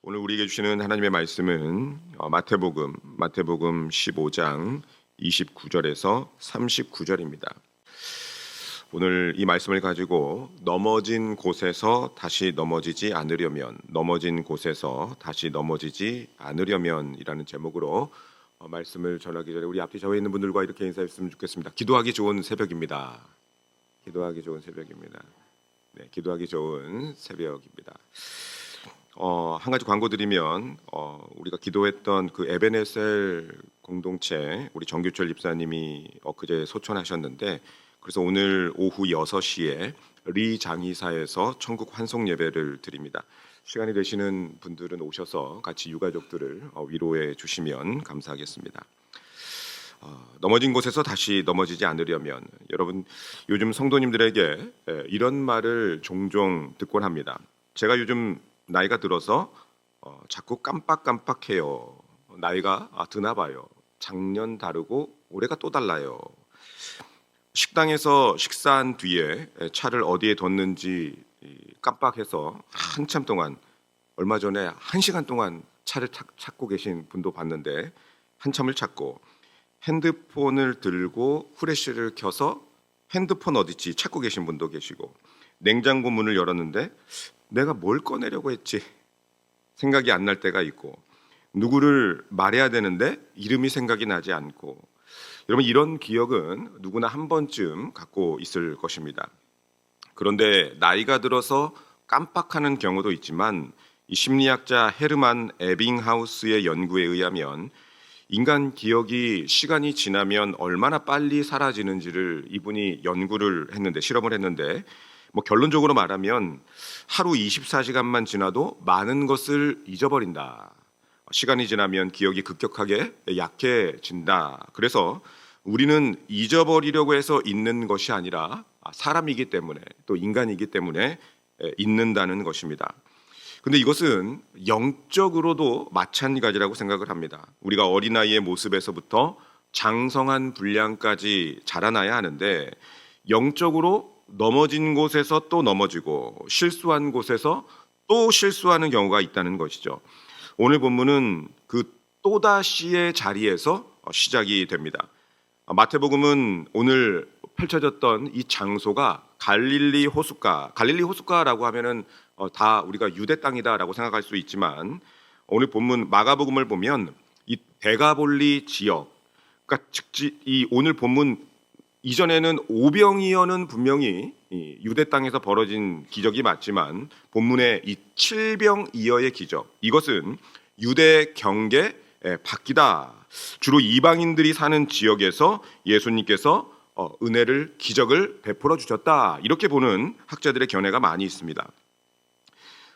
오늘 우리에게 주시는 하나님의 말씀은 마태복음 15장 29절에서 39절입니다. 오늘 이 말씀을 가지고 넘어진 곳에서 다시 넘어지지 않으려면 이라는 제목으로 말씀을 전하기 전에 우리 앞에 저에 있는 분들과 이렇게 인사했으면 좋겠습니다. 기도하기 좋은 새벽입니다. 기도하기 좋은 새벽입니다. 한 가지 광고 드리면 우리가 기도했던 그 에베네셀 공동체 우리 정규철 집사님이 엊그제 소천하셨는데, 그래서 오늘 오후 6시에 리 장의사에서 천국 환송 예배를 드립니다. 시간이 되시는 분들은 오셔서 같이 유가족들을 위로해 주시면 감사하겠습니다. 넘어진 곳에서 다시 넘어지지 않으려면, 여러분 요즘 성도님들에게 이런 말을 종종 듣곤 합니다. 제가 요즘 나이가 들어서 자꾸 깜빡깜빡해요. 나이가 드나 봐요. 작년 다르고 올해가 또 달라요. 식당에서 식사한 뒤에 차를 어디에 뒀는지 깜빡해서 한참 동안, 얼마 전에 1시간 동안 차를 찾고 계신 분도 봤는데, 한참을 찾고 핸드폰을 들고 후레쉬를 켜서 핸드폰 어디지 찾고 계신 분도 계시고, 냉장고 문을 열었는데 내가 뭘 꺼내려고 했지 생각이 안 날 때가 있고, 누구를 말해야 되는데 이름이 생각이 나지 않고, 여러분 이런 기억은 누구나 한 번쯤 갖고 있을 것입니다. 그런데 나이가 들어서 깜빡하는 경우도 있지만, 이 심리학자 헤르만 에빙하우스의 연구에 의하면 인간 기억이 시간이 지나면 얼마나 빨리 사라지는지를 이분이 실험을 했는데, 결론적으로 말하면 하루 24시간만 지나도 많은 것을 잊어버린다. 시간이 지나면 기억이 급격하게 약해진다. 그래서 우리는 잊어버리려고 해서 잊는 것이 아니라 사람이기 때문에, 또 인간이기 때문에 잊는다는 것입니다. 근데 이것은 영적으로도 마찬가지라고 생각을 합니다. 우리가 어린아이의 모습에서부터 장성한 분량까지 자라나야 하는데, 영적으로 넘어진 곳에서 또 넘어지고 실수한 곳에서 또 실수하는 경우가 있다는 것이죠. 오늘 본문은 그 또다시의 자리에서 시작이 됩니다. 마태복음은 오늘 펼쳐졌던 이 장소가 갈릴리 호숫가라고 하면은 다 우리가 유대 땅이다라고 생각할 수 있지만, 오늘 본문 마가복음을 보면 이 데가볼리 지역, 그러니까 이 오늘 본문 이전에는 오병이어는 분명히 유대 땅에서 벌어진 기적이 맞지만, 본문의 이 칠병이어의 기적, 이것은 유대 경계 밖이다. 주로 이방인들이 사는 지역에서 예수님께서 기적을 베풀어 주셨다, 이렇게 보는 학자들의 견해가 많이 있습니다.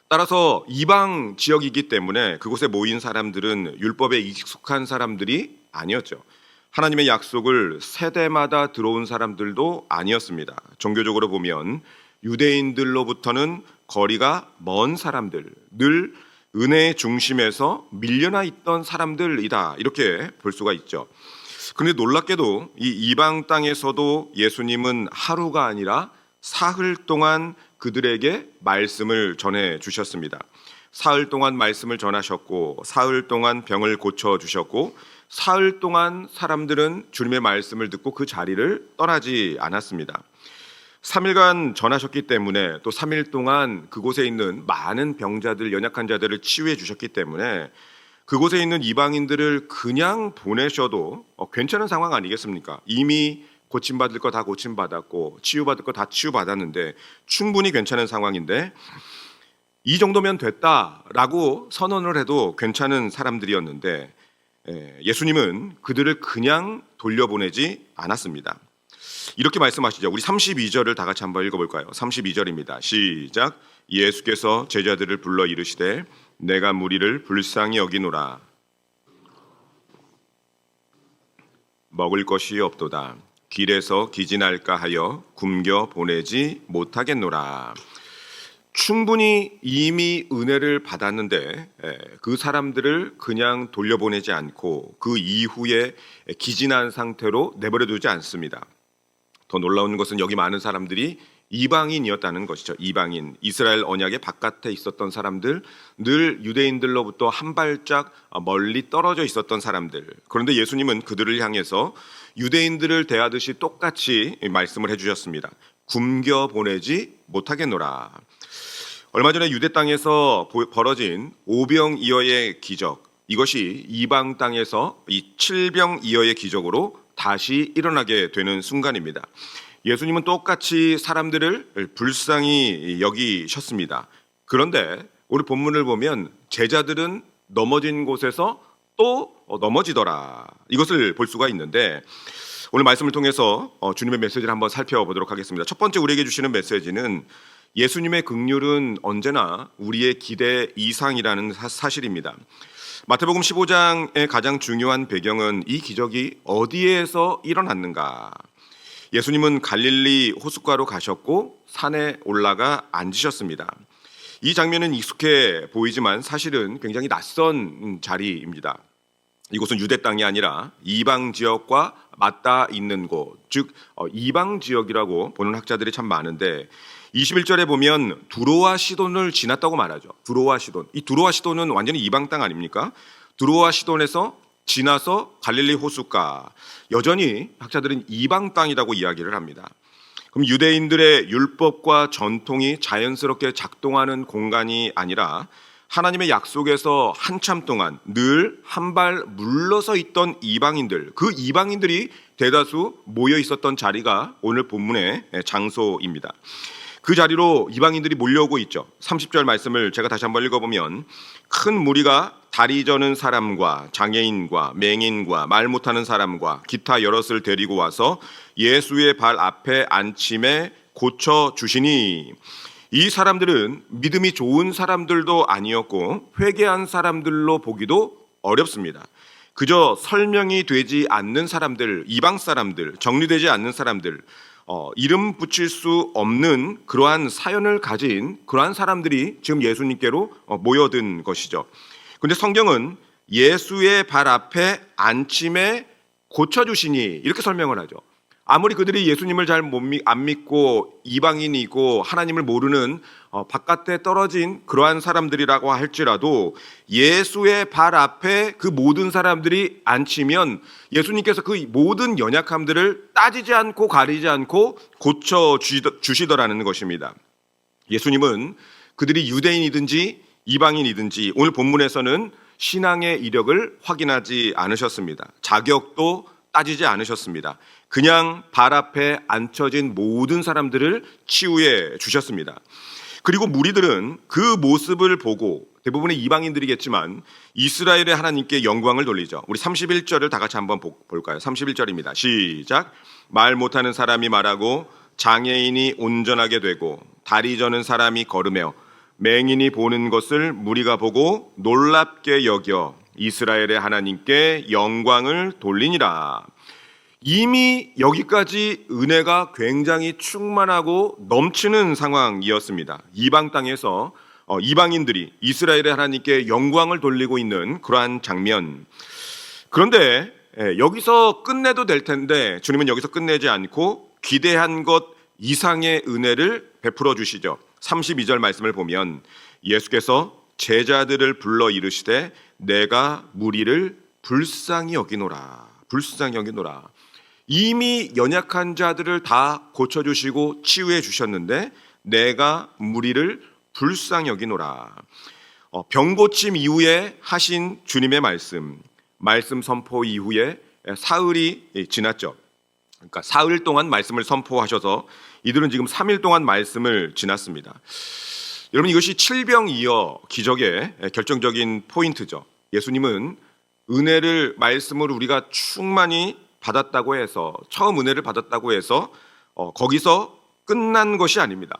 따라서 이방 지역이기 때문에 그곳에 모인 사람들은 율법에 익숙한 사람들이 아니었죠. 하나님의 약속을 세대마다 들어온 사람들도 아니었습니다. 종교적으로 보면 유대인들로부터는 거리가 먼 사람들, 늘 은혜의 중심에서 밀려나 있던 사람들이다, 이렇게 볼 수가 있죠. 그런데 놀랍게도 이 이방 땅에서도 예수님은 하루가 아니라 사흘 동안 그들에게 말씀을 전해 주셨습니다. 사흘 동안 말씀을 전하셨고, 사흘 동안 병을 고쳐 주셨고, 사흘 동안 사람들은 주님의 말씀을 듣고 그 자리를 떠나지 않았습니다. 3일간 전하셨기 때문에, 또 3일 동안 그곳에 있는 많은 병자들, 연약한 자들을 치유해 주셨기 때문에 그곳에 있는 이방인들을 그냥 보내셔도 괜찮은 상황 아니겠습니까? 이미 고침받을 거 다 고침받았고 치유받을 거 다 치유받았는데 충분히 괜찮은 상황인데, 이 정도면 됐다라고 선언을 해도 괜찮은 사람들이었는데, 예수님은 그들을 그냥 돌려보내지 않았습니다. 이렇게 말씀하시죠. 우리 32절을 다 같이 한번 읽어볼까요? 32절입니다. 시작. 예수께서 제자들을 불러 이르시되 내가 무리를 불쌍히 여기노라. 먹을 것이 없도다. 길에서 기진할까 하여 굶겨 보내지 못하겠노라. 충분히 이미 은혜를 받았는데 그 사람들을 그냥 돌려보내지 않고 그 이후에 기진한 상태로 내버려 두지 않습니다. 더 놀라운 것은 여기 많은 사람들이 이방인이었다는 것이죠. 이방인, 이스라엘 언약의 바깥에 있었던 사람들, 늘 유대인들로부터 한 발짝 멀리 떨어져 있었던 사람들. 그런데 예수님은 그들을 향해서 유대인들을 대하듯이 똑같이 말씀을 해주셨습니다. 굶겨 보내지 못하겠노라. 얼마 전에 유대 땅에서 벌어진 오병이어의 기적, 이것이 이방 땅에서 이 칠병이어의 기적으로 다시 일어나게 되는 순간입니다. 예수님은 똑같이 사람들을 불쌍히 여기셨습니다. 그런데 우리 본문을 보면 제자들은 넘어진 곳에서 또 넘어지더라. 이것을 볼 수가 있는데 오늘 말씀을 통해서 주님의 메시지를 한번 살펴보도록 하겠습니다. 첫 번째 우리에게 주시는 메시지는 예수님의 긍휼은 언제나 우리의 기대 이상이라는 사실입니다. 마태복음 15장의 가장 중요한 배경은 이 기적이 어디에서 일어났는가? 예수님은 갈릴리 호숫가로 가셨고 산에 올라가 앉으셨습니다. 이 장면은 익숙해 보이지만 사실은 굉장히 낯선 자리입니다. 이곳은 유대 땅이 아니라 이방 지역과 맞닿아 있는 곳, 즉 이방 지역이라고 보는 학자들이 참 많은데 21절에 보면 두로와 시돈을 지났다고 말하죠. 두로와 시돈. 이 두로와 시돈은 완전히 이방 땅 아닙니까? 두로와 시돈에서 지나서 갈릴리 호숫가. 여전히 학자들은 이방 땅이라고 이야기를 합니다. 그럼 유대인들의 율법과 전통이 자연스럽게 작동하는 공간이 아니라 하나님의 약속에서 한참 동안 늘 한 발 물러서 있던 이방인들, 그 이방인들이 대다수 모여 있었던 자리가 오늘 본문의 장소입니다. 그 자리로 이방인들이 몰려오고 있죠. 30절 말씀을 제가 다시 한번 읽어보면 큰 무리가 다리 저는 사람과 장애인과 맹인과 말 못하는 사람과 기타 여럿을 데리고 와서 예수의 발 앞에 앉힘에 고쳐주시니 이 사람들은 믿음이 좋은 사람들도 아니었고 회개한 사람들로 보기도 어렵습니다. 그저 설명이 되지 않는 사람들, 이방 사람들, 정리되지 않는 사람들, 이름 붙일 수 없는 그러한 사연을 가진 그러한 사람들이 지금 예수님께로 모여든 것이죠. 그런데 성경은 예수의 발 앞에 앉힘에 고쳐주시니 이렇게 설명을 하죠. 아무리 그들이 예수님을 잘 안 믿고 이방인이고 하나님을 모르는 바깥에 떨어진 그러한 사람들이라고 할지라도 예수의 발 앞에 그 모든 사람들이 앉히면 예수님께서 그 모든 연약함들을 따지지 않고 가리지 않고 고쳐주시더라는 것입니다. 예수님은 그들이 유대인이든지 이방인이든지 오늘 본문에서는 신앙의 이력을 확인하지 않으셨습니다. 자격도 따지지 않으셨습니다. 그냥 발 앞에 앉혀진 모든 사람들을 치유해 주셨습니다. 그리고 무리들은 그 모습을 보고 대부분의 이방인들이겠지만 이스라엘의 하나님께 영광을 돌리죠. 우리 31절을 다 같이 한번 볼까요? 31절입니다. 시작. 말 못하는 사람이 말하고 장애인이 온전하게 되고 다리 저는 사람이 걸으며 맹인이 보는 것을 무리가 보고 놀랍게 여겨 이스라엘의 하나님께 영광을 돌리니라. 이미 여기까지 은혜가 굉장히 충만하고 넘치는 상황이었습니다. 이방 땅에서 이방인들이 이스라엘의 하나님께 영광을 돌리고 있는 그러한 장면. 그런데 여기서 끝내도 될 텐데 주님은 여기서 끝내지 않고 기대한 것 이상의 은혜를 베풀어 주시죠. 32절 말씀을 보면 예수께서 제자들을 불러 이르시되 내가 무리를 불쌍히 여기노라. 불쌍히 여기노라. 이미 연약한 자들을 다 고쳐주시고 치유해 주셨는데 내가 무리를 불쌍히 여기노라. 병고침 이후에 하신 주님의 말씀 선포 이후에 사흘이 지났죠. 그러니까 사흘 동안 말씀을 선포하셔서 이들은 지금 3일 동안 말씀을 지났습니다. 여러분 이것이 칠병이어 기적의 결정적인 포인트죠. 예수님은 은혜를 말씀으로 우리가 충만히 받았다고 해서 처음 은혜를 받았다고 해서 거기서 끝난 것이 아닙니다.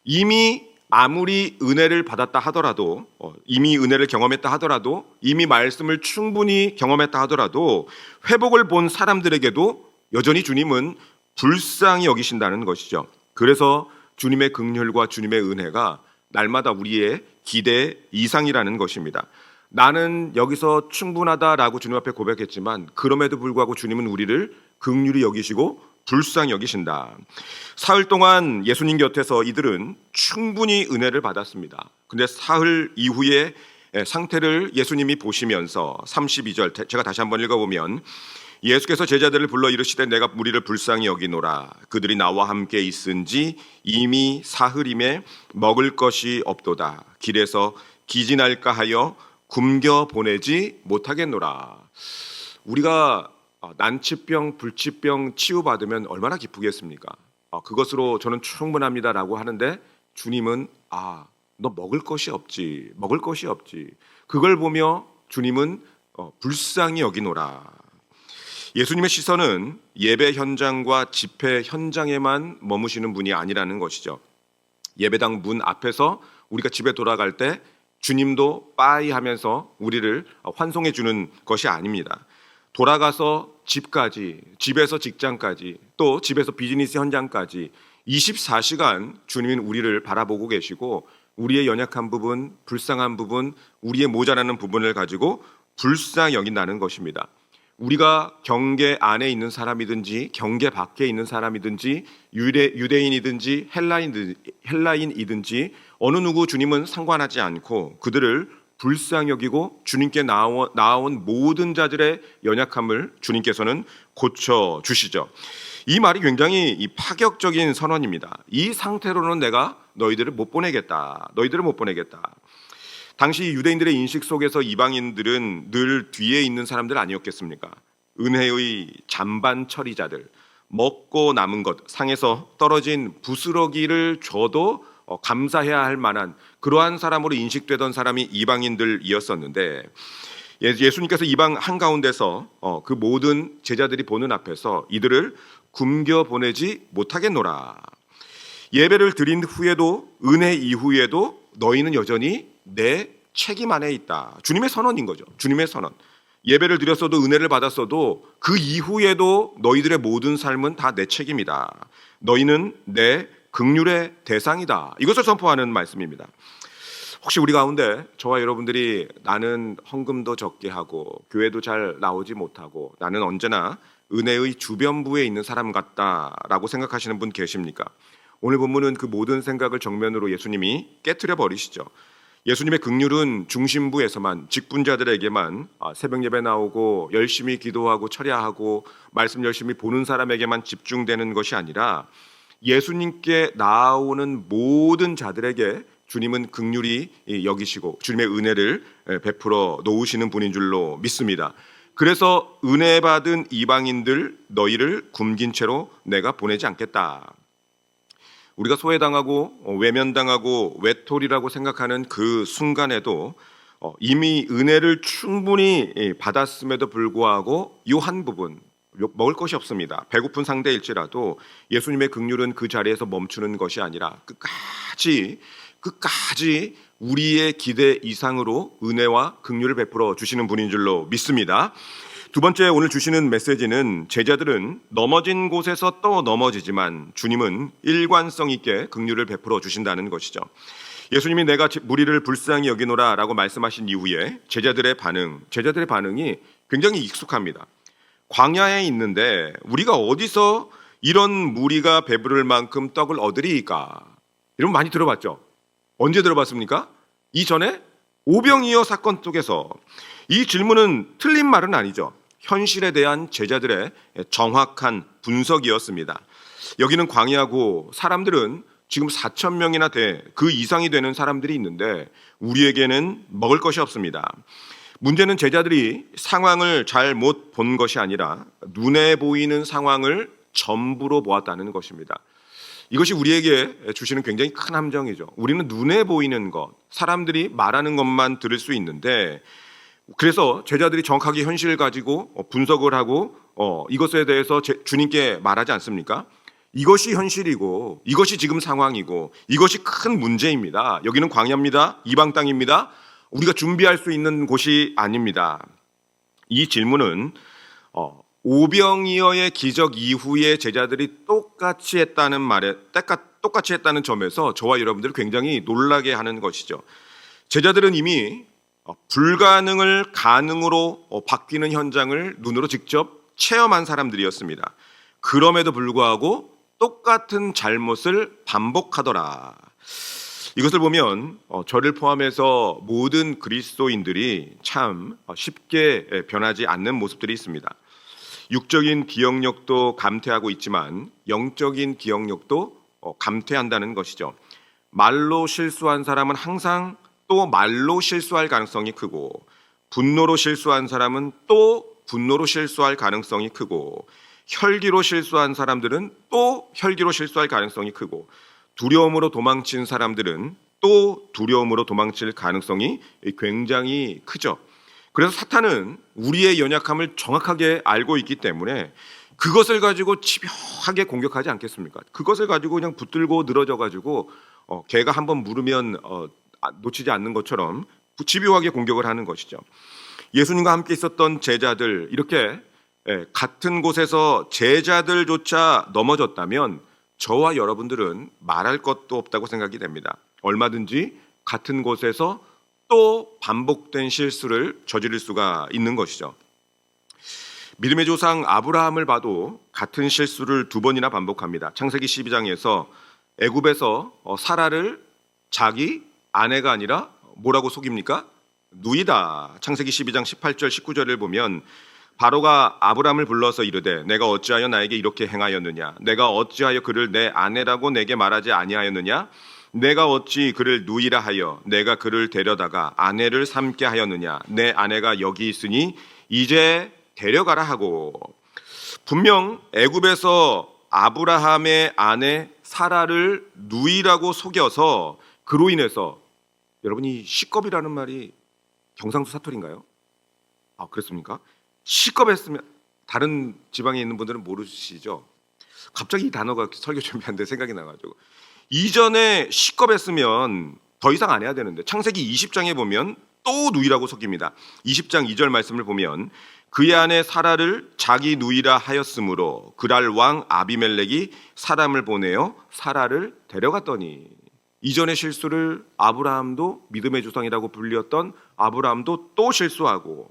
이미 아무리 은혜를 받았다 하더라도 이미 은혜를 경험했다 하더라도 이미 말씀을 충분히 경험했다 하더라도 회복을 본 사람들에게도 여전히 주님은 불쌍히 여기신다는 것이죠. 그래서 주님의 긍휼과 주님의 은혜가 날마다 우리의 기대 이상이라는 것입니다. 나는 여기서 충분하다라고 주님 앞에 고백했지만 그럼에도 불구하고 주님은 우리를 긍휼히 여기시고 불쌍히 여기신다. 사흘 동안 예수님 곁에서 이들은 충분히 은혜를 받았습니다. 근데 사흘 이후에 상태를 예수님이 보시면서 32절 제가 다시 한번 읽어보면, 예수께서 제자들을 불러 이르시되 내가 무리를 불쌍히 여기노라. 그들이 나와 함께 있은지 이미 사흘임에 먹을 것이 없도다. 길에서 기진할까 하여 굶겨 보내지 못하겠노라. 우리가 난치병, 불치병 치유받으면 얼마나 기쁘겠습니까? 그것으로 저는 충분합니다라고 하는데 주님은 너 먹을 것이 없지, 먹을 것이 없지. 그걸 보며 주님은 불쌍히 여기노라. 예수님의 시선은 예배 현장과 집회 현장에만 머무시는 분이 아니라는 것이죠. 예배당 문 앞에서 우리가 집에 돌아갈 때 주님도 빠이 하면서 우리를 환송해 주는 것이 아닙니다. 돌아가서 집까지, 집에서 직장까지, 또 집에서 비즈니스 현장까지 24시간 주님은 우리를 바라보고 계시고, 우리의 연약한 부분, 불쌍한 부분, 우리의 모자라는 부분을 가지고 불쌍히 여긴다는 것입니다. 우리가 경계 안에 있는 사람이든지 경계 밖에 있는 사람이든지 유대인이든지 헬라인이든지 어느 누구 주님은 상관하지 않고 그들을 불쌍히 여기고 주님께 나온 모든 자들의 연약함을 주님께서는 고쳐주시죠. 이 말이 굉장히 파격적인 선언입니다. 이 상태로는 내가 너희들을 못 보내겠다. 너희들을 못 보내겠다. 당시 유대인들의 인식 속에서 이방인들은 늘 뒤에 있는 사람들 아니었겠습니까? 은혜의 잔반 처리자들, 먹고 남은 것, 상에서 떨어진 부스러기를 줘도 감사해야 할 만한 그러한 사람으로 인식되던 사람이 이방인들이었었는데, 예수님께서 이방 한가운데서 그 모든 제자들이 보는 앞에서 이들을 굶겨 보내지 못하겠노라. 예배를 드린 후에도, 은혜 이후에도 너희는 여전히 내 책임 안에 있다. 주님의 선언인 거죠. 주님의 선언. 예배를 드렸어도 은혜를 받았어도 그 이후에도 너희들의 모든 삶은 다 내 책임이다. 너희는 내 긍휼의 대상이다. 이것을 선포하는 말씀입니다. 혹시 우리 가운데 저와 여러분들이 나는 헌금도 적게 하고 교회도 잘 나오지 못하고 나는 언제나 은혜의 주변부에 있는 사람 같다라고 생각하시는 분 계십니까? 오늘 본문은 그 모든 생각을 정면으로 예수님이 깨트려 버리시죠. 예수님의 긍휼은 중심부에서만, 직분자들에게만, 새벽 예배 나오고 열심히 기도하고 철야하고 말씀 열심히 보는 사람에게만 집중되는 것이 아니라 예수님께 나오는 모든 자들에게 주님은 긍휼히 여기시고 주님의 은혜를 베풀어 놓으시는 분인 줄로 믿습니다. 그래서 은혜 받은 이방인들 너희를 굶긴 채로 내가 보내지 않겠다. 우리가 소외당하고 외면당하고 외톨이라고 생각하는 그 순간에도 이미 은혜를 충분히 받았음에도 불구하고 이 한 부분, 먹을 것이 없습니다. 배고픈 상대일지라도 예수님의 긍휼은 그 자리에서 멈추는 것이 아니라 끝까지 우리의 기대 이상으로 은혜와 긍휼을 베풀어 주시는 분인 줄로 믿습니다. 두 번째, 오늘 주시는 메시지는 제자들은 넘어진 곳에서 또 넘어지지만 주님은 일관성 있게 긍휼을 베풀어 주신다는 것이죠. 예수님이 내가 무리를 불쌍히 여기노라 라고 말씀하신 이후에 제자들의 반응이 굉장히 익숙합니다. 광야에 있는데 우리가 어디서 이런 무리가 배부를 만큼 떡을 얻으리까? 이런 거 많이 들어봤죠? 언제 들어봤습니까? 이전에 오병이어 사건 속에서. 이 질문은 틀린 말은 아니죠. 현실에 대한 제자들의 정확한 분석이었습니다. 여기는 광야고 사람들은 지금 4,000명이나 그 이상이 되는 사람들이 있는데 우리에게는 먹을 것이 없습니다. 문제는 제자들이 상황을 잘 못 본 것이 아니라 눈에 보이는 상황을 전부로 보았다는 것입니다. 이것이 우리에게 주시는 굉장히 큰 함정이죠. 우리는 눈에 보이는 것, 사람들이 말하는 것만 들을 수 있는데, 그래서 제자들이 정확하게 현실을 가지고 분석을 하고 이것에 대해서 주님께 말하지 않습니까? 이것이 현실이고 이것이 지금 상황이고 이것이 큰 문제입니다. 여기는 광야입니다. 이방 땅입니다. 우리가 준비할 수 있는 곳이 아닙니다. 이 질문은 오병이어의 기적 이후에 제자들이 똑같이 했다는 점에서 저와 여러분들을 굉장히 놀라게 하는 것이죠. 제자들은 이미 불가능을 가능으로 바뀌는 현장을 눈으로 직접 체험한 사람들이었습니다. 그럼에도 불구하고 똑같은 잘못을 반복하더라. 이것을 보면 저를 포함해서 모든 그리스도인들이 참 쉽게 변하지 않는 모습들이 있습니다. 육적인 기억력도 감퇴하고 있지만 영적인 기억력도 감퇴한다는 것이죠. 말로 실수한 사람은 항상 또 말로 실수할 가능성이 크고, 분노로 실수한 사람은 또 분노로 실수할 가능성이 크고, 혈기로 실수한 사람들은 또 혈기로 실수할 가능성이 크고, 두려움으로 도망친 사람들은 또 두려움으로 도망칠 가능성이 굉장히 크죠. 그래서 사탄은 우리의 연약함을 정확하게 알고 있기 때문에 그것을 가지고 집요하게 공격하지 않겠습니까? 그것을 가지고 그냥 붙들고 늘어져 가지고 개가 한번 물으면 놓치지 않는 것처럼 집요하게 공격을 하는 것이죠. 예수님과 함께 있었던 제자들, 이렇게 같은 곳에서 제자들조차 넘어졌다면 저와 여러분들은 말할 것도 없다고 생각이 됩니다. 얼마든지 같은 곳에서 또 반복된 실수를 저지를 수가 있는 것이죠. 믿음의 조상 아브라함을 봐도 같은 실수를 2번이나 반복합니다. 창세기 12장에서 애굽에서 사라를 자기 아내가 아니라 뭐라고 속입니까? 누이다. 창세기 12장 18절 19절을 보면 바로가 아브람을 불러서 이르되 내가 어찌하여 나에게 이렇게 행하였느냐? 내가 어찌하여 그를 내 아내라고 내게 말하지 아니하였느냐? 내가 어찌 그를 누이라 하여 내가 그를 데려다가 아내를 삼게 하였느냐? 내 아내가 여기 있으니 이제 데려가라 하고, 분명 애굽에서 아브라함의 아내 사라를 누이라고 속여서 그로 인해서, 여러분이 시겁이라는 말이 경상도 사투리인가요? 그렇습니까? 시겁했으면, 다른 지방에 있는 분들은 모르시죠? 갑자기 이 단어가 설교 준비하는데 생각이 나가지고, 이전에 시겁했으면 더 이상 안 해야 되는데 창세기 20장에 보면 또 누이라고 속입니다. 20장 2절 말씀을 보면 그의 아내 사라를 자기 누이라 하였으므로 그랄 왕 아비멜렉이 사람을 보내어 사라를 데려갔더니, 이전의 실수를 아브라함도, 믿음의 조상이라고 불렸던 아브라함도 또 실수하고,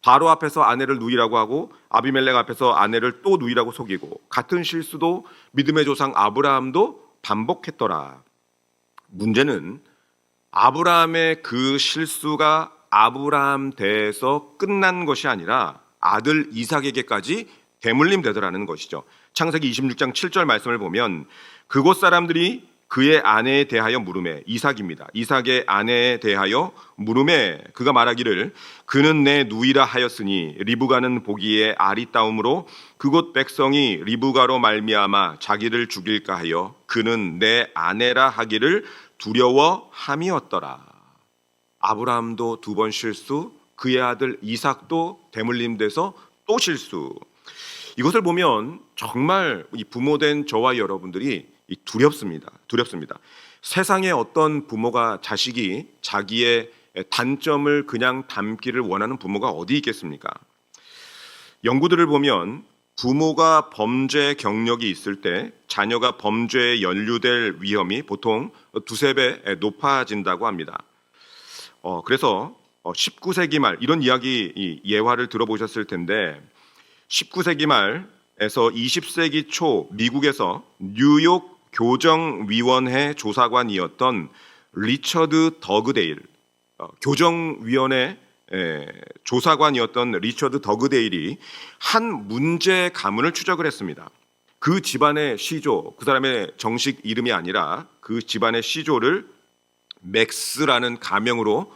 바로 앞에서 아내를 누이라고 하고 아비멜렉 앞에서 아내를 또 누이라고 속이고, 같은 실수도 믿음의 조상 아브라함도 반복했더라. 문제는 아브라함의 그 실수가 아브라함 대에서 끝난 것이 아니라 아들 이삭에게까지 대물림 되더라는 것이죠. 창세기 26장 7절 말씀을 보면 그곳 사람들이 그의 아내에 대하여 물으매, 이삭입니다. 이삭의 아내에 대하여 물으매 그가 말하기를 그는 내 누이라 하였으니 리브가는 보기에 아리따움으로 그곳 백성이 리브가로 말미암아 자기를 죽일까 하여 그는 내 아내라 하기를 두려워함이었더라. 아브라함도 2번 실수, 그의 아들 이삭도 대물림돼서 또 실수. 이것을 보면 정말 이 부모된 저와 여러분들이 두렵습니다. 세상에 어떤 부모가 자식이 자기의 단점을 그냥 담기를 원하는 부모가 어디 있겠습니까? 연구들을 보면 부모가 범죄 경력이 있을 때 자녀가 범죄에 연루될 위험이 보통 2~3배 높아진다고 합니다. 그래서 19세기 말, 이런 이야기 예화를 들어보셨을 텐데 19세기 말에서 20세기 초 미국에서 뉴욕 교정위원회 조사관이었던 리처드 더그데일, 교정위원회 조사관이었던 리처드 더그데일이 한 문제 가문을 추적을 했습니다. 그 집안의 시조, 그 사람의 정식 이름이 아니라 그 집안의 시조를 맥스라는 가명으로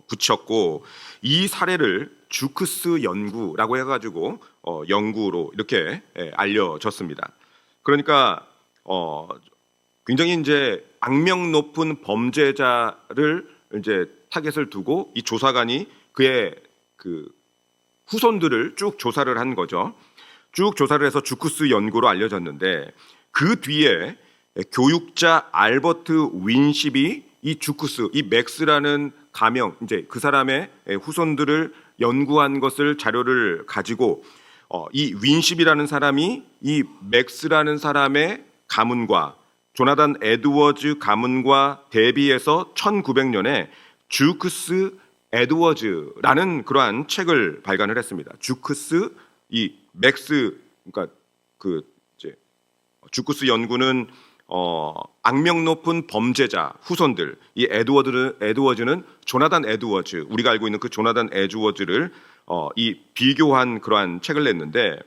붙였고, 이 사례를 주크스 연구라고 해가지고 연구로 이렇게 알려졌습니다. 그러니까 굉장히 이제 악명 높은 범죄자를 이제 타겟을 두고 이 조사관이 그의 그 후손들을 쭉 조사를 한 거죠. 쭉 조사를 해서 주크스 연구로 알려졌는데, 그 뒤에 교육자 알버트 윈십이 이 주크스, 이 맥스라는 가명, 이제 그 사람의 후손들을 연구한 것을 자료를 가지고 이 윈십이라는 사람이 이 맥스라는 사람의 가문과 조나단 에드워즈 가문과 대비해서 1900년에 주크스 에드워즈라는 그러한 책을 발간을 했습니다. 주크스, 이 맥스, 그러니까 그 주크스 연구는 악명 높은 범죄자 후손들, 이 에드워즈는 조나단 에드워즈, 우리가 알고 있는 그 조나단 에드워즈를 이 비교한 그러한 책을 냈는데,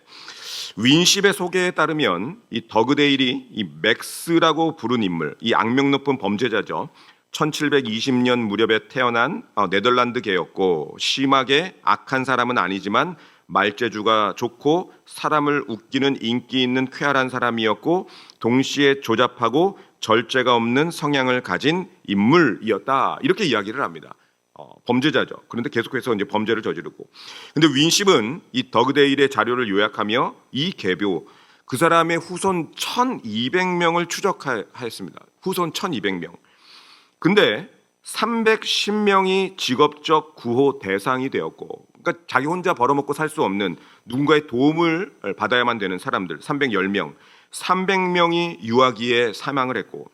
윈십의 소개에 따르면 이 더그데일이 이 맥스라고 부른 인물, 이 악명 높은 범죄자죠. 1720년 무렵에 태어난 네덜란드 개였고, 심하게 악한 사람은 아니지만 말재주가 좋고 사람을 웃기는 인기 있는 쾌활한 사람이었고, 동시에 조잡하고 절제가 없는 성향을 가진 인물이었다, 이렇게 이야기를 합니다. 범죄자죠. 그런데 계속해서 이제 범죄를 저지르고. 근데 윈십은 이 더그데일의 자료를 요약하며 이 계교, 그 사람의 후손 1200명을 추적하였습니다. 후손 1200명. 근데 310명이 직업적 구호 대상이 되었고, 그러니까 자기 혼자 벌어먹고 살 수 없는 누군가의 도움을 받아야만 되는 사람들 310명, 300명이 유아기에 사망을 했고,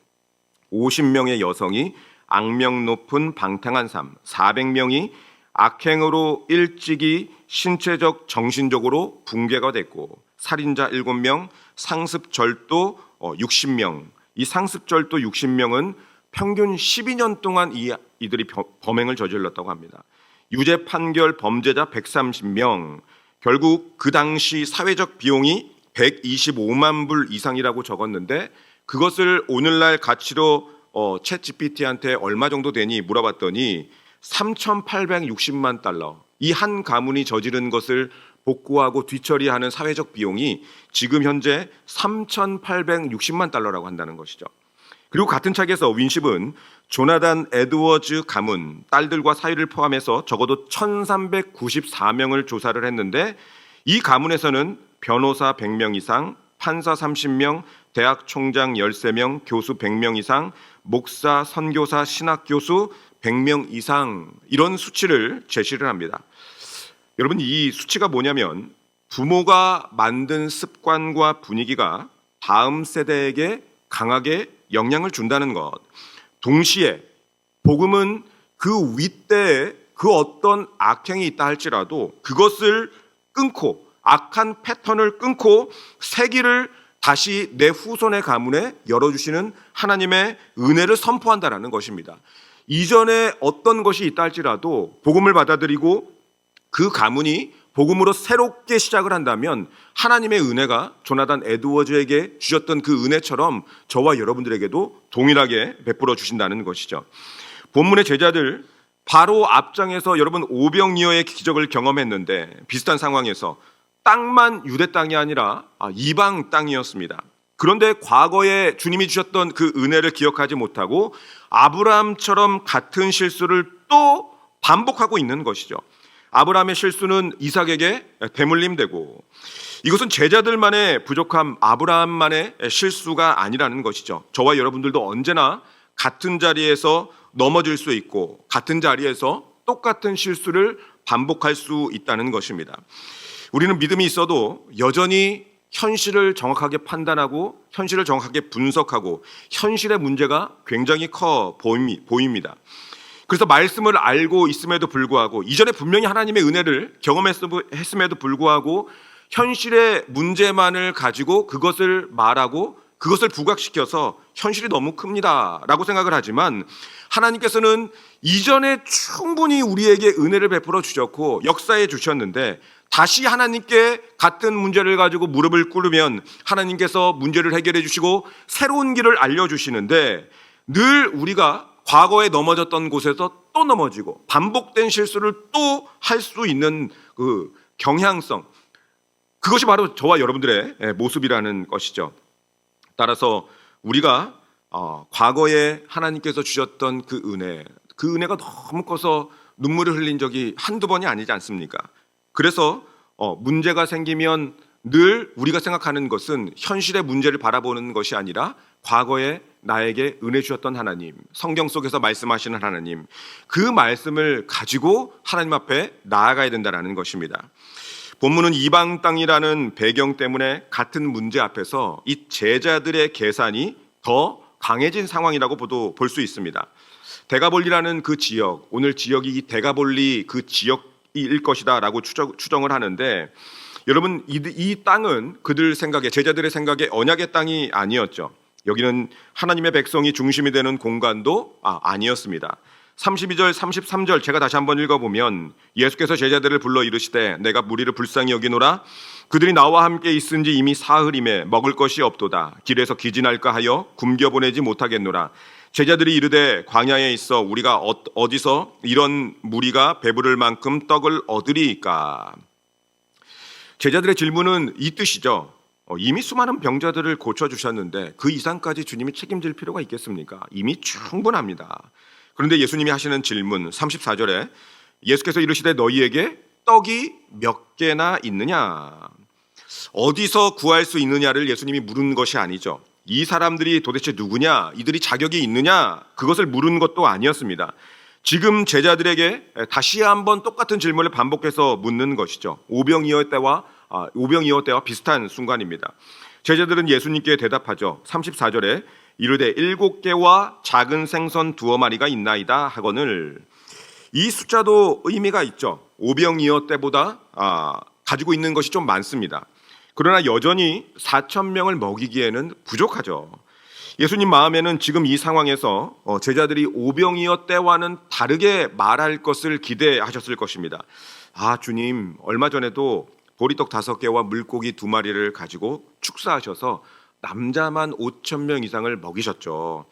50명의 여성이 악명 높은 방탕한 삶, 400명이 악행으로 일찍이 신체적 정신적으로 붕괴가 됐고, 살인자 7명, 상습절도 60명. 이 상습절도 60명은 평균 12년 동안 이들이 범행을 저질렀다고 합니다. 유죄 판결 범죄자 130명. 결국 그 당시 사회적 비용이 125만 불 이상이라고 적었는데, 그것을 오늘날 가치로 챗GPT한테 얼마 정도 되니 물어봤더니 3,860만 달러. 이 한 가문이 저지른 것을 복구하고 뒤처리하는 사회적 비용이 지금 현재 3,860만 달러라고 한다는 것이죠. 그리고 같은 책에서 윈십은 조나단 에드워즈 가문, 딸들과 사위를 포함해서 적어도 1,394명을 조사를 했는데, 이 가문에서는 변호사 100명 이상, 판사 30명, 대학 총장 13명, 교수 100명 이상, 목사, 선교사, 신학교수 100명 이상, 이런 수치를 제시를 합니다. 여러분, 이 수치가 뭐냐면 부모가 만든 습관과 분위기가 다음 세대에게 강하게 영향을 준다는 것. 동시에 복음은 그 윗대에 그 어떤 악행이 있다 할지라도 그것을 끊고, 악한 패턴을 끊고 새 길을 다시 내 후손의 가문에 열어주시는 하나님의 은혜를 선포한다는 것입니다. 이전에 어떤 것이 있다 할지라도 복음을 받아들이고 그 가문이 복음으로 새롭게 시작을 한다면 하나님의 은혜가 조나단 에드워즈에게 주셨던 그 은혜처럼 저와 여러분들에게도 동일하게 베풀어 주신다는 것이죠. 본문의 제자들 바로 앞장에서 여러분 오병이어의 기적을 경험했는데, 비슷한 상황에서 땅만 유대 땅이 아니라 이방 땅이었습니다. 그런데 과거에 주님이 주셨던 그 은혜를 기억하지 못하고 아브라함처럼 같은 실수를 또 반복하고 있는 것이죠. 아브라함의 실수는 이삭에게 대물림되고, 이것은 제자들만의 부족함, 아브라함만의 실수가 아니라는 것이죠. 저와 여러분들도 언제나 같은 자리에서 넘어질 수 있고 같은 자리에서 똑같은 실수를 반복할 수 있다는 것입니다. 우리는 믿음이 있어도 여전히 현실을 정확하게 판단하고 현실을 정확하게 분석하고 현실의 문제가 굉장히 커 보입니다. 그래서 말씀을 알고 있음에도 불구하고, 이전에 분명히 하나님의 은혜를 경험했음에도 불구하고 현실의 문제만을 가지고 그것을 말하고 그것을 부각시켜서 현실이 너무 큽니다 라고 생각을 하지만, 하나님께서는 이전에 충분히 우리에게 은혜를 베풀어 주셨고 역사해 주셨는데, 다시 하나님께 같은 문제를 가지고 무릎을 꿇으면 하나님께서 문제를 해결해 주시고 새로운 길을 알려주시는데, 늘 우리가 과거에 넘어졌던 곳에서 또 넘어지고 반복된 실수를 또 할 수 있는 그 경향성, 그것이 바로 저와 여러분들의 모습이라는 것이죠. 따라서 우리가 과거에 하나님께서 주셨던 그 은혜가 너무 커서 눈물을 흘린 적이 한두 번이 아니지 않습니까? 그래서 문제가 생기면 늘 우리가 생각하는 것은 현실의 문제를 바라보는 것이 아니라 과거에 나에게 은혜 주셨던 하나님, 성경 속에서 말씀하시는 하나님, 그 말씀을 가지고 하나님 앞에 나아가야 된다는 것입니다. 본문은 이방 땅이라는 배경 때문에 같은 문제 앞에서 이 제자들의 계산이 더 강해진 상황이라고 볼 수 있습니다. 데가볼리라는 그 지역, 오늘 지역이 이 데가볼리 그 지역일 것이다 라고 추정을 하는데, 여러분, 이 땅은 그들 생각에, 제자들의 생각에 언약의 땅이 아니었죠. 여기는 하나님의 백성이 중심이 되는 공간도 아니었습니다. 32절 33절 제가 다시 한번 읽어보면, 예수께서 제자들을 불러 이르시되 내가 무리를 불쌍히 여기노라. 그들이 나와 함께 있은지 이미 사흘임에 먹을 것이 없도다. 길에서 기진할까 하여 굶겨 보내지 못하겠노라. 제자들이 이르되 광야에 있어 우리가 어디서 이런 무리가 배부를 만큼 떡을 얻으리이까. 제자들의 질문은 이 뜻이죠. 이미 수많은 병자들을 고쳐주셨는데 그 이상까지 주님이 책임질 필요가 있겠습니까? 이미 충분합니다. 그런데 예수님이 하시는 질문 34절에 예수께서 이르시되 너희에게 떡이 몇 개나 있느냐? 어디서 구할 수 있느냐를 예수님이 물은 것이 아니죠. 이 사람들이 도대체 누구냐? 이들이 자격이 있느냐? 그것을 물은 것도 아니었습니다. 지금 제자들에게 다시 한번 똑같은 질문을 반복해서 묻는 것이죠. 오병이어 때와 비슷한 순간입니다. 제자들은 예수님께 대답하죠. 34절에 이르되 7개와 작은 생선 2마리가 있나이다 하거늘. 이 숫자도 의미가 있죠. 오병이어 때보다 가지고 있는 것이 좀 많습니다. 그러나 여전히 4,000명을 먹이기에는 부족하죠. 예수님 마음에는 지금 이 상황에서 제자들이 오병이어 때와는 다르게 말할 것을 기대하셨을 것입니다. 주님, 얼마 전에도 보리떡 5개와 물고기 2마리를 가지고 축사하셔서 남자만 5,000명 이상을 먹이셨죠.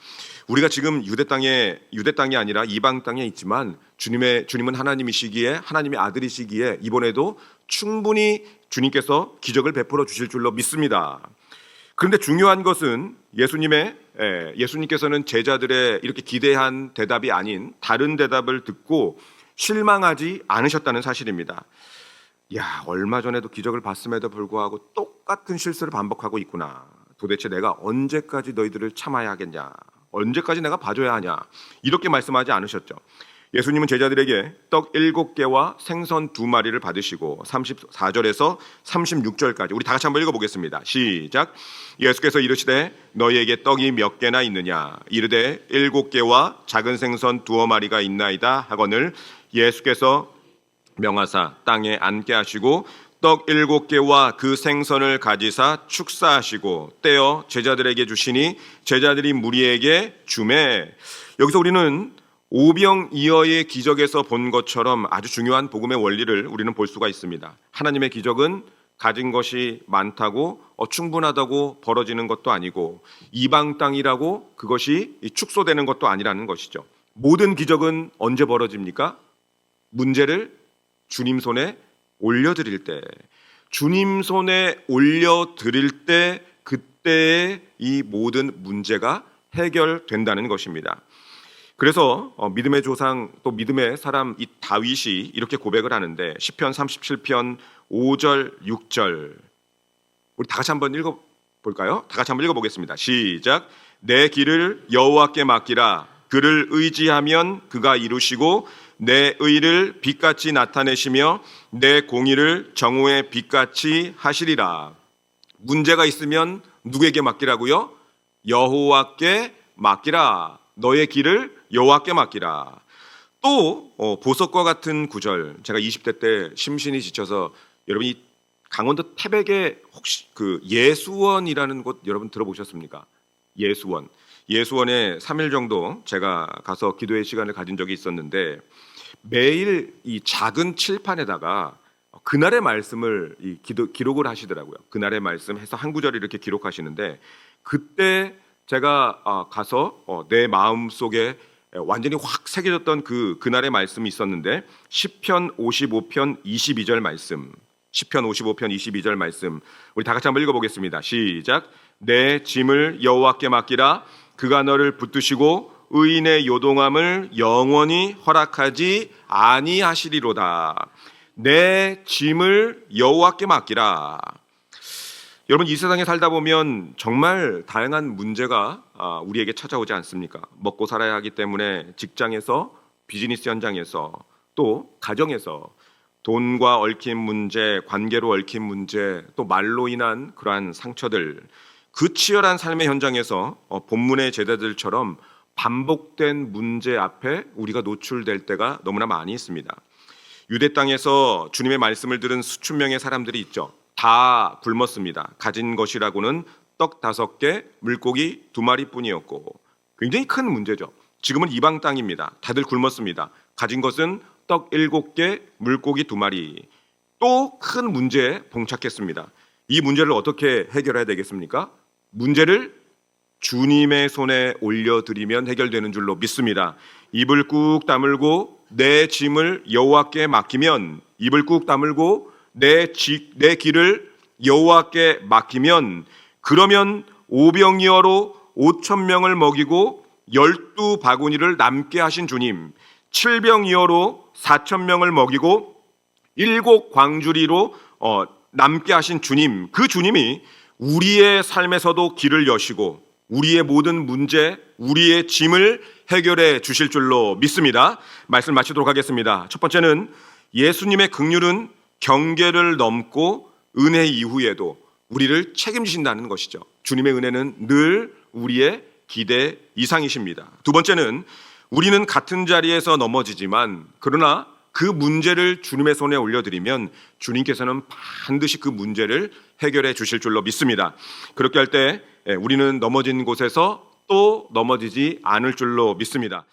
우리가 지금 유대 땅이 아니라 이방 땅에 있지만 주님은 하나님이시기에, 하나님의 아들이시기에 이번에도 충분히 주님께서 기적을 베풀어 주실 줄로 믿습니다. 그런데 중요한 것은 예수님께서는 제자들의 이렇게 기대한 대답이 아닌 다른 대답을 듣고 실망하지 않으셨다는 사실입니다. 얼마 전에도 기적을 봤음에도 불구하고 똑같은 실수를 반복하고 있구나. 도대체 내가 언제까지 너희들을 참아야 하겠냐? 언제까지 내가 봐줘야 하냐? 이렇게 말씀하지 않으셨죠. 예수님은 제자들에게 떡 7개와 생선 2마리를 받으시고 34절에서 36절까지 우리 다 같이 한번 읽어보겠습니다. 시작. 예수께서 이르시되 너희에게 떡이 몇 개나 있느냐? 이르되 7개와 작은 생선 2마리가 있나이다 하거늘. 예수께서 명하사 땅에 앉게 하시고 떡 7개와 그 생선을 가지사 축사하시고 떼어 제자들에게 주시니 제자들이 무리에게 주매. 여기서 우리는 오병이어의 기적에서 본 것처럼 아주 중요한 복음의 원리를 우리는 볼 수가 있습니다. 하나님의 기적은 가진 것이 많다고 충분하다고 벌어지는 것도 아니고 이방 땅이라고 그것이 축소되는 것도 아니라는 것이죠. 모든 기적은 언제 벌어집니까? 문제를 주님 손에 올려드릴 때, 주님 손에 올려드릴 때 그때의 이 모든 문제가 해결된다는 것입니다. 그래서 믿음의 조상 또 믿음의 사람 이 다윗이 이렇게 고백을 하는데 시편 37편 5절 6절 우리 다 같이 한번 읽어볼까요? 다 같이 한번 읽어보겠습니다. 시작. 내 길을 여호와께 맡기라. 그를 의지하면 그가 이루시고 내 의를 빛같이 나타내시며 내 공의를 정오의 빛같이 하시리라. 문제가 있으면 누구에게 맡기라고요? 여호와께 맡기라. 너의 길을 여호와께 맡기라. 또 보석과 같은 구절, 제가 20대 때 심신이 지쳐서 여러분이 강원도 태백에 혹시 그 예수원이라는 곳 여러분 들어보셨습니까? 예수원에 3일 정도 제가 가서 기도의 시간을 가진 적이 있었는데 매일 이 작은 칠판에다가 그날의 말씀을 기록을 하시더라고요. 그날의 말씀 해서 한 구절 이렇게 기록하시는데 그때 제가 가서 내 마음 속에 완전히 확 새겨졌던 그날의 말씀이 있었는데 시편 55편 22절 말씀, 시편 55편 22절 말씀 우리 다 같이 한번 읽어보겠습니다. 시작. 내 짐을 여호와께 맡기라. 그가 너를 붙드시고 의인의 요동함을 영원히 허락하지 아니하시리로다. 내 짐을 여호와께 맡기라. 여러분, 이 세상에 살다 보면 정말 다양한 문제가 우리에게 찾아오지 않습니까? 먹고 살아야 하기 때문에 직장에서, 비즈니스 현장에서, 또 가정에서 돈과 얽힌 문제, 관계로 얽힌 문제, 또 말로 인한 그러한 상처들, 그 치열한 삶의 현장에서 본문의 제자들처럼 반복된 문제 앞에 우리가 노출될 때가 너무나 많이 있습니다. 유대 땅에서 주님의 말씀을 들은 수천 명의 사람들이 있죠. 다 굶었습니다. 가진 것이라고는 떡 5개, 물고기 2마리뿐이었고 굉장히 큰 문제죠. 지금은 이방 땅입니다. 다들 굶었습니다. 가진 것은 떡 7개, 물고기 2마리. 또 큰 문제에 봉착했습니다. 이 문제를 어떻게 해결해야 되겠습니까? 문제를 주님의 손에 올려드리면 해결되는 줄로 믿습니다. 입을 꾹 다물고 내 짐을 여호와께 맡기면, 입을 꾹 다물고 내 길을 여호와께 맡기면, 그러면 오병이어로 5,000명을 먹이고 12바구니를 남게 하신 주님, 7병이어로 4,000명을 먹이고 7광주리로 남게 하신 주님, 그 주님이 우리의 삶에서도 길을 여시고 우리의 모든 문제, 우리의 짐을 해결해 주실 줄로 믿습니다. 말씀 마치도록 하겠습니다. 첫 번째는 예수님의 긍휼은 경계를 넘고 은혜 이후에도 우리를 책임지신다는 것이죠. 주님의 은혜는 늘 우리의 기대 이상이십니다. 두 번째는 우리는 같은 자리에서 넘어지지만 그러나 그 문제를 주님의 손에 올려드리면 주님께서는 반드시 그 문제를 해결해 주실 줄로 믿습니다. 그렇게 할 때 우리는 넘어진 곳에서 또 넘어지지 않을 줄로 믿습니다.